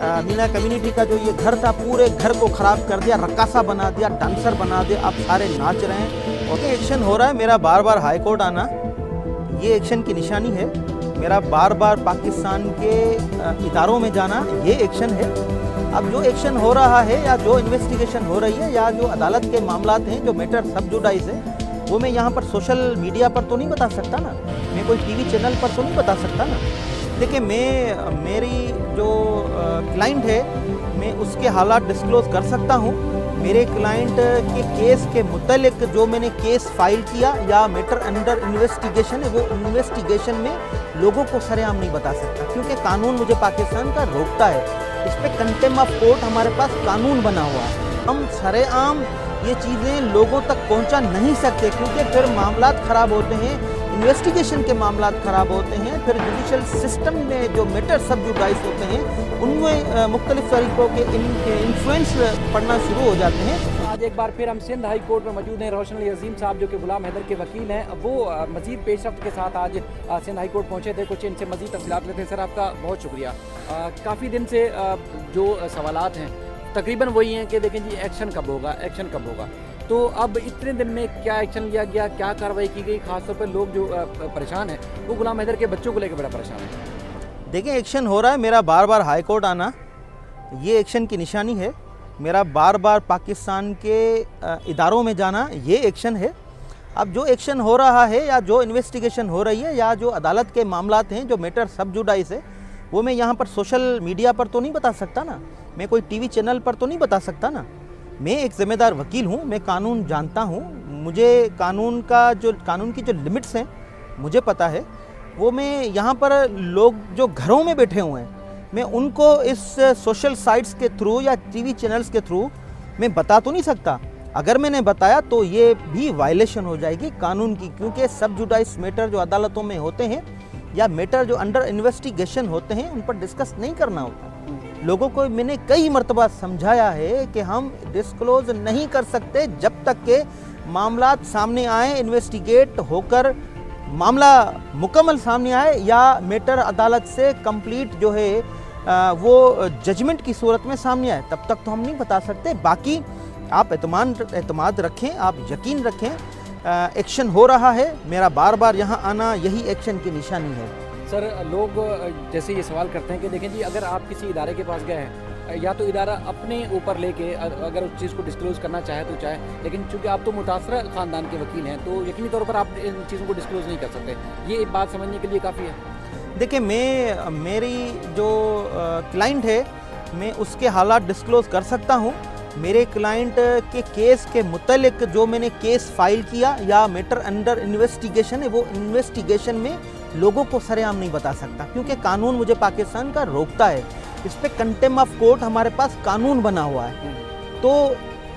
Meena community का जो ये घर था, पूरे घर को ख़राब कर दिया, रक्कासा बना दिया, डांसर बना दिया, अब सारे नाच रहे हैं। और ये एक्शन हो रहा है। मेरा बार बार हाई कोर्ट आना ये एक्शन की निशानी है। मेरा बार बार पाकिस्तान के इदारों में जाना ये एक्शन है। अब जो एक्शन हो रहा है या जो इन्वेस्टिगेशन हो रही है या जो अदालत के मामलात हैं, जो मैटर सब जुडाइज है, वो मैं यहाँ पर सोशल मीडिया पर तो नहीं बता सकता ना, मैं कोई टीवी चैनल पर तो नहीं बता सकता ना। देखिए, मेरी जो क्लाइंट है, मैं उसके हालात डिस्क्लोज़ कर सकता हूँ। मेरे क्लाइंट के केस के मुतल्लिक जो मैंने केस फाइल किया या मैटर अंडर इन्वेस्टिगेशन है, वो इन्वेस्टिगेशन में लोगों को सरेआम नहीं बता सकता, क्योंकि कानून मुझे पाकिस्तान का रोकता है। इस पर कंटेम्प्ट ऑफ कोर्ट हमारे पास कानून बना हुआ है। हम सरेआम ये चीज़ें लोगों तक पहुंचा नहीं सकते, क्योंकि फिर मामलात ख़राब होते हैं, इन्वेस्टिगेशन के मामलात ख़राब होते हैं, फिर जुडिशल सिस्टम में जो मैटर सब जुडाइज होते हैं उनमें मुख्तलिफ तरीक़ों के इन्फ्लुएंस पड़ना शुरू हो जाते हैं। आज एक बार फिर हम सिंध हाई कोर्ट में मौजूद हैं। रोशन अली अजीम साहब जो कि गुलाम हैदर के वकील हैं, वो मज़ीद पेशरफ्त के साथ आज सिंध हाई कोर्ट पहुँचे थे। कुछ इनसे मज़ीद तफसीलात लेते हैं। सर, आपका बहुत शुक्रिया। काफ़ी दिन से जो सवालात हैं तकरीबन वही हैं कि देखें जी, एक्शन कब होगा। तो अब इतने दिन में क्या एक्शन लिया गया, क्या कार्रवाई की गई? खासतौर पर लोग जो परेशान हैं वो गुलाम हैदर के बच्चों को लेकर बड़ा परेशान है। देखिए, एक्शन हो रहा है। मेरा बार बार हाई कोर्ट आना ये एक्शन की निशानी है। मेरा बार बार पाकिस्तान के इदारों में जाना ये एक्शन है। अब जो एक्शन हो रहा है या जो इन्वेस्टिगेशन हो रही है या जो अदालत के मामलात हैं, जो मैटर सब जुडाइज है, वो मैं यहाँ पर सोशल मीडिया पर तो नहीं बता सकता ना, मैं कोई टीवी चैनल पर तो नहीं बता सकता ना। मैं एक ज़िम्मेदार वकील हूँ, मैं कानून जानता हूँ, मुझे कानून की जो लिमिट्स हैं मुझे पता है। वो मैं यहाँ पर लोग जो घरों में बैठे हुए हैं, मैं उनको इस सोशल साइट्स के थ्रू या टीवी चैनल्स के थ्रू मैं बता तो नहीं सकता। अगर मैंने बताया तो ये भी वायलेशन हो जाएगी कानून की, क्योंकि सब जुडाइज मैटर जो अदालतों में होते हैं या मैटर जो अंडर इन्वेस्टिगेशन होते हैं उन पर डिस्कस नहीं करना होता। लोगों को मैंने कई मरतबा समझाया है कि हम डिस्क्लोज नहीं कर सकते जब तक के मामलात सामने आए, इन्वेस्टिगेट होकर मामला मुकम्मल सामने आए या मैटर अदालत से कंप्लीट जो है वो जजमेंट की सूरत में सामने आए, तब तक तो हम नहीं बता सकते। बाकी आप एतमाद रखें, आप यकीन रखें, एक्शन हो रहा है। मेरा बार बार यहाँ आना यही एक्शन की निशानी है। सर, लोग जैसे ये सवाल करते हैं कि देखें जी, अगर आप किसी इदारे के पास गए हैं, या तो इदारा अपने ऊपर लेके अगर उस चीज़ को डिस्क्लोज़ करना चाहे तो चाहे, लेकिन चूंकि आप तो मुतासरा ख़ानदान के वकील हैं तो यकीनी तौर पर आप इन चीज़ों को डिस्क्लोज़ नहीं कर सकते। ये बात समझने के लिए काफ़ी है। देखिए, मेरी जो क्लाइंट है, मैं उसके हालात डिस्क्लोज़ कर सकता हूँ। मेरे क्लाइंट के केस के मुतल्लिक जो मैंने केस फाइल किया या मैटर अंडर इन्वेस्टिगेशन है, वो इन्वेस्टिगेशन में लोगों को सरेआम नहीं बता सकता, क्योंकि कानून मुझे पाकिस्तान का रोकता है। इस पर कंटेम्प्ट ऑफ कोर्ट हमारे पास कानून बना हुआ है। तो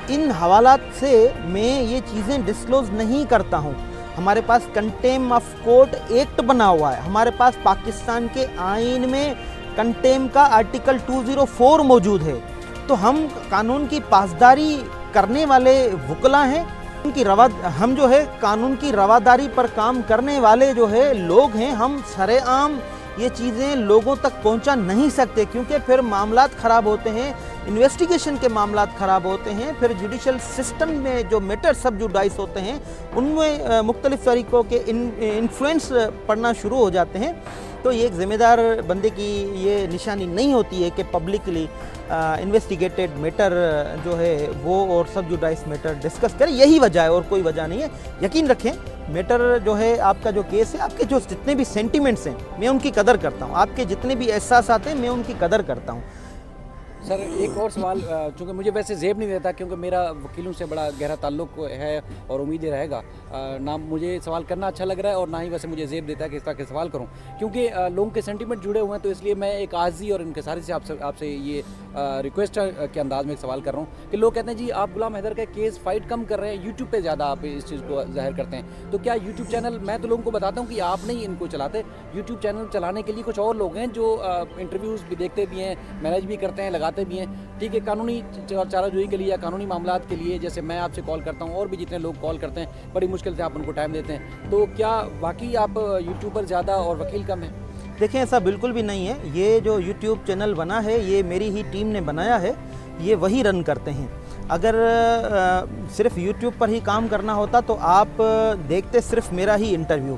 इन हवालात से मैं ये चीज़ें डिस्क्लोज नहीं करता हूँ। हमारे पास कंटेम्प्ट ऑफ कोर्ट एक्ट बना हुआ है, हमारे पास पाकिस्तान के आइन में कंटेम्प्ट का आर्टिकल 204 मौजूद है। तो हम कानून की पासदारी करने वाले वकला हैं, हम जो है कानून की रवादारी पर काम करने वाले जो है लोग हैं। हम सरेआम ये चीज़ें लोगों तक पहुंचा नहीं सकते, क्योंकि फिर मामलात ख़राब होते हैं, इन्वेस्टिगेशन के मामलात ख़राब होते हैं, फिर जुडिशल सिस्टम में जो मैटर सब जुडाइज होते हैं उनमें मुख्तलिफ तरीक़ों के इन्फ्लुएंस पड़ना शुरू हो जाते हैं। तो ये एक ज़िम्मेदार बंदे की ये निशानी नहीं होती है कि पब्लिकली इन्वेस्टिगेटेड मैटर जो है वो और सब जुडाइज मैटर डिस्कस करें। यही वजह है और कोई वजह नहीं है। यकीन रखें, मैटर जो है, आपका जो केस है, आपके जो जितने भी सेंटिमेंट्स हैं मैं उनकी कदर करता हूँ, आपके जितने भी एहसास आते हैं मैं उनकी कदर करता हूँ। सर, एक और सवाल, चूँकि मुझे वैसे जेब नहीं देता, क्योंकि मेरा वकीलों से बड़ा गहरा ताल्लुक है और उम्मीद रहेगा, ना मुझे सवाल करना अच्छा लग रहा है और ना ही वैसे मुझे जेब देता है कि इस तरह के सवाल करूं, क्योंकि लोगों के सेंटीमेंट जुड़े हुए हैं। तो इसलिए मैं एक आजी और इनकसारी से आपसे ये रिक्वेस्ट के अंदाज में एक सवाल कर रहा हूँ कि लोग कहते हैं जी, आप गुलाम हैदर का केस फाइट कम कर रहे हैं, यूट्यूब पर ज़्यादा आप इस चीज़ को जाहिर करते हैं। तो क्या यूट्यूब चैनल, मैं तो लोगों को बताता हूँ कि आप नहीं इनको चलाते, यूट्यूब चैनल चलाने के लिए कुछ और लोग हैं जो इंटरव्यूज़ भी देखते भी हैं, मैनेज भी करते हैं, लगाते भी हैं। ठीक है, कानूनी चाराजोई के लिए या कानूनी मामलात के लिए, जैसे मैं आपसे कॉल करता हूँ और भी जितने लोग कॉल करते हैं, बड़ी मुश्किल से आप उनको टाइम देते हैं। तो क्या वाकई आप यूट्यूबर ज़्यादा और वकील कम हैं? देखें, ऐसा बिल्कुल भी नहीं है। ये जो यूट्यूब चैनल बना है ये मेरी ही टीम ने बनाया है, ये वही रन करते हैं। अगर सिर्फ यूट्यूब पर ही काम करना होता तो आप देखते सिर्फ मेरा ही इंटरव्यू।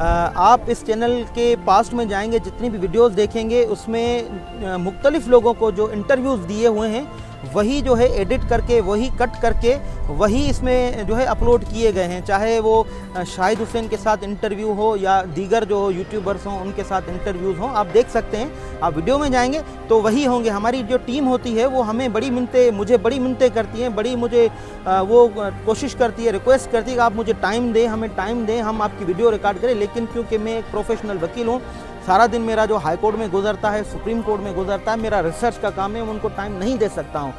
आप इस चैनल के पास्ट में जाएंगे, जितनी भी वीडियोस देखेंगे उसमें मुख्तलिफ लोगों को जो इंटरव्यूज़ दिए हुए हैं वही जो है एडिट करके, वही कट करके, वही इसमें जो है अपलोड किए गए हैं। चाहे वो शाहिद हुसैन के साथ इंटरव्यू हो या दीगर जो यूट्यूबर्स हों उनके साथ इंटरव्यूज़ हों, आप देख सकते हैं। आप वीडियो में जाएंगे तो वही होंगे। हमारी जो टीम होती है वो हमें मुझे बड़ी मिन्नतें करती हैं, मुझे वो कोशिश करती है, रिक्वेस्ट करती है कि आप मुझे टाइम दें, हमें टाइम दें, हम आपकी वीडियो रिकॉर्ड करें। लेकिन क्योंकि मैं एक प्रोफेशनल वकील हूँ, सारा दिन मेरा जो हाई कोर्ट में गुजरता है, सुप्रीम कोर्ट में गुजरता है, मेरा रिसर्च का काम है, मैं उनको टाइम नहीं दे सकता हूँ।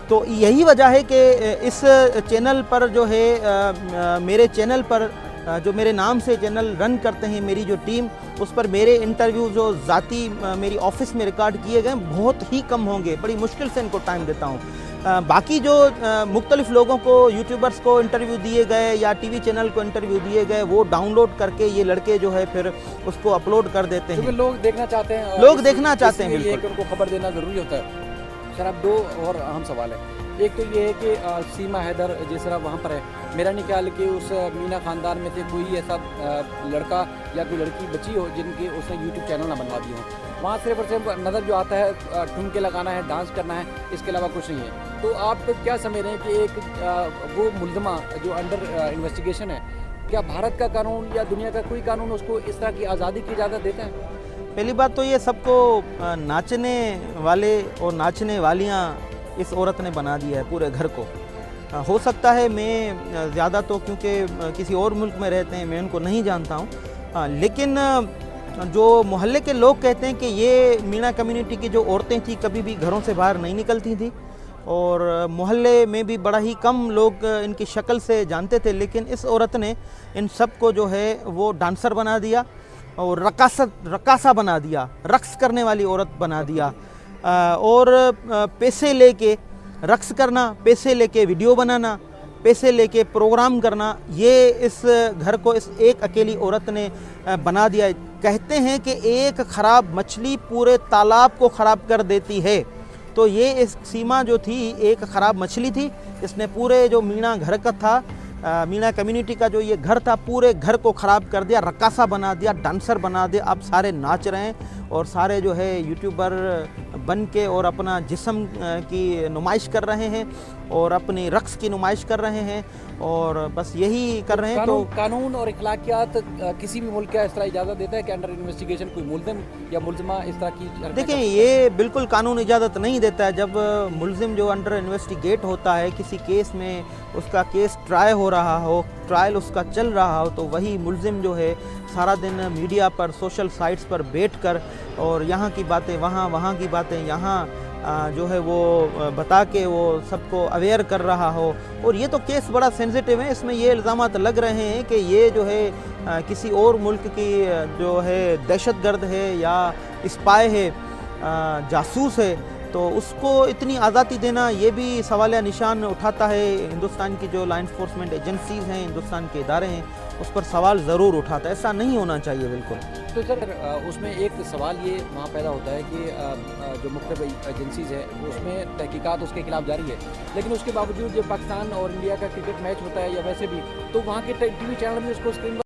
तो यही वजह है कि इस चैनल पर जो है मेरे चैनल पर जो मेरे नाम से चैनल रन करते हैं मेरी जो टीम, उस पर मेरे इंटरव्यू जो ज़ाती मेरी ऑफिस में रिकॉर्ड किए गए बहुत ही कम होंगे। बड़ी मुश्किल से इनको टाइम देता हूँ। बाकी जो मुख्तलिफ लोगों को, यूट्यूबर्स को इंटरव्यू दिए गए या टीवी चैनल को इंटरव्यू दिए गए, वो डाउनलोड करके ये लड़के जो है फिर उसको अपलोड कर देते हैं। लोग देखना चाहते हैं, बिल्कुल उनको खबर देना ज़रूरी होता है। सर, अब दो और अहम सवाल है। एक तो ये है कि सीमा हैदर जिस तरह वहाँ पर है, मेरा नहीं ख्याल कि उस मीना ख़ानदान में से कोई ऐसा लड़का या कोई लड़की बची हो जिनके उसने यूट्यूब चैनल ना बनवा दिए हो। वहाँ सिर्फ और सिर्फ नज़र जो आता है ठुमके लगाना है, डांस करना है, इसके अलावा कुछ नहीं है। तो आप क्या समझ रहे हैं कि एक वो मुल्ज़मा जो अंडर इन्वेस्टिगेशन है, क्या भारत का कानून या दुनिया का कोई कानून उसको इस तरह की आज़ादी की इजाज़त देता है? पहली बात तो ये सबको नाचने वाले और नाचने वालियाँ इस औरत ने बना दिया है पूरे घर को। हो सकता है मैं ज़्यादा तो क्योंकि किसी और मुल्क में रहते हैं, मैं उनको नहीं जानता हूँ, लेकिन जो मोहल्ले के लोग कहते हैं कि ये मीणा कम्युनिटी की जो औरतें थी कभी भी घरों से बाहर नहीं निकलती थी और मोहल्ले में भी बड़ा ही कम लोग इनकी शक्ल से जानते थे। लेकिन इस औरत ने इन सब को जो है वो डांसर बना दिया और रकासा बना दिया, रक्स करने वाली औरत बना दिया। और पैसे लेके रक्स करना, पैसे लेके वीडियो बनाना, पैसे लेके प्रोग्राम करना, ये इस घर को इस एक अकेली औरत ने बना दिया। कहते हैं कि एक ख़राब मछली पूरे तालाब को ख़राब कर देती है। तो ये इस सीमा जो थी एक ख़राब मछली थी। इसने पूरे जो मीणा घर का था, मीणा कम्युनिटी का जो ये घर था, पूरे घर को ख़राब कर दिया, रकासा बना दिया, डांसर बना दिया। अब सारे नाच रहे हैं और सारे जो है यूट्यूबर बन के और अपना जिस्म की नुमाइश कर रहे हैं और अपनी रक्स की नुमाइश कर रहे हैं और बस यही कर रहे हैं। तो कानून और इखलाकियात किसी भी मुल्क का इस तरह इजाज़त देता है कि अंडर इन्वेस्टिगेशन कोई मुल्ज़िम या मुल्ज़िमा इस तरह की? देखिए, ये बिल्कुल कानून इजाज़त नहीं देता है। जब मुल्ज़िम जो अंडर इन्वेस्टिगेट होता है किसी केस में, उसका केस ट्रायल हो रहा हो, ट्रायल उसका चल रहा हो, तो वही मुल्ज़िम जो है सारा दिन मीडिया पर, सोशल साइट्स पर बैठकर और यहाँ की बातें वहाँ, वहाँ की बातें यहाँ जो है वो बता के वो सबको अवेयर कर रहा हो। और ये तो केस बड़ा सेंसिटिव है, इसमें ये इल्ज़ामात लग रहे हैं कि ये जो है किसी और मुल्क की जो है दहशतगर्द है या स्पाई है, जासूस है, तो उसको इतनी आज़ादी देना ये भी सवाल निशान उठाता है। हिंदुस्तान की जो लॉ इन्फोर्समेंट एजेंसीज़ हैं, हिंदुस्तान के इदारे हैं, उस पर सवाल ज़रूर उठाता है। ऐसा नहीं होना चाहिए बिल्कुल। तो सर, उसमें एक सवाल ये वहाँ पैदा होता है कि जो मुख्तलिफ एजेंसीज़ है उसमें तहकीकात उसके खिलाफ जारी है, लेकिन उसके बावजूद जब पाकिस्तान और इंडिया का क्रिकेट मैच होता है या वैसे भी, तो वहाँ के टीवी चैनल भी उसको स्क्रीन